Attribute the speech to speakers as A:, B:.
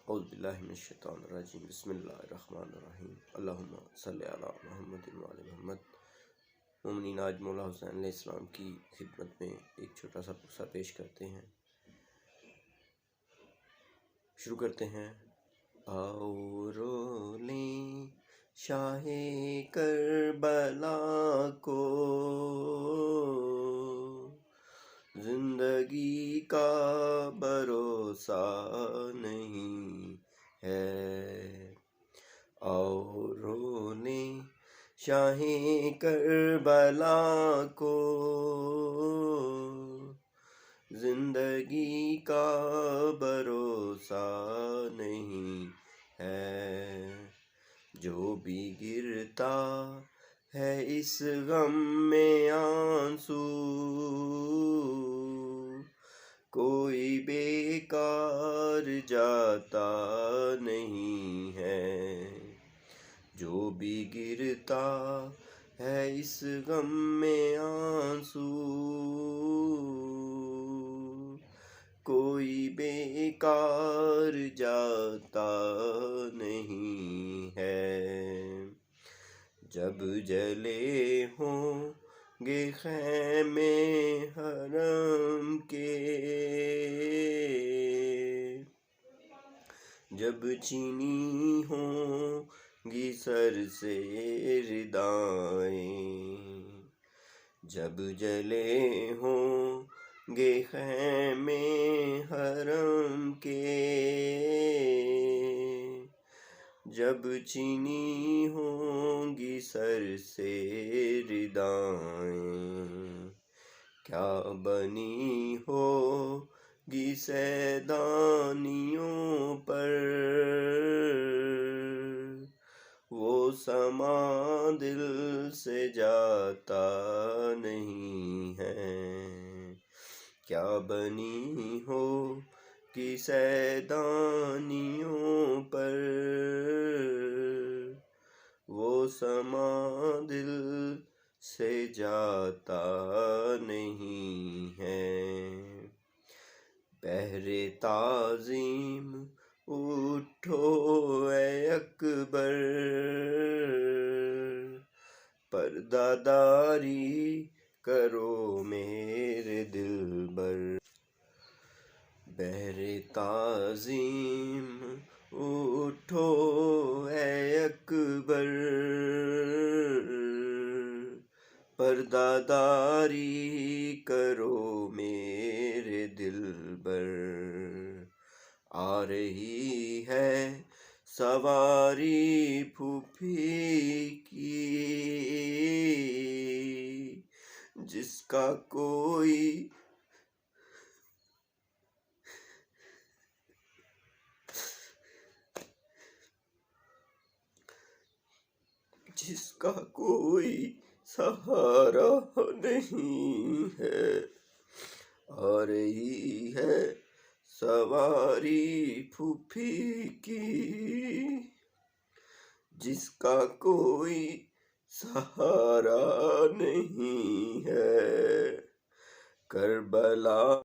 A: اعوذ باللہ من الشیطان الرجیم بسم اللہ الرحمن الرحیم اللہم صلی علی محمد وعلی محمد۔ مومنین، آج مولا حسین علیہ السلام کی خدمت میں ایک چھوٹا سا قصہ پیش کرتے ہیں۔ شروع کرتے ہیں۔ آؤ رو لیں شاہ کربلا کو، زندگی کا بھروسہ نہیں ہے۔ آؤ رو لیں شاہ کربلا کو، زندگی کا بھروسہ نہیں ہے۔ جو بھی گرتا ہے اس غم میں آنسو، کوئی بیکار جاتا نہیں ہے۔ جو بھی گرتا ہے اس غم میں آنسو، کوئی بیکار جاتا نہیں ہے۔ جب جلے ہوں گے خیمے حرم کے، جب چینی ہوں گی سر سے ردائیں، جب جلے ہوں گے خیمے حرم کے، جب چینی ہوں گی سر سے ردائیں، کیا بنی ہوگی سیدانیوں پر وہ سما دل سے جاتا نہیں ہے۔ کیا بنی ہوگی سیدانیوں پر وہ سما دل سے جاتا نہیں ہے۔ بحر تعظیم اٹھو اے اکبر، پردہ داری کرو میرے دلبر۔ بحر تعظیم اٹھو اے اکبر، پردہ داری کرو میرے دلبر۔ آ رہی ہے سواری پھوپھی کی، جس کا کوئی سہارا نہیں ہے۔ آ رہی ہے سواری پھوپھی کی، جس کا کوئی سہارا نہیں ہے۔ کربلا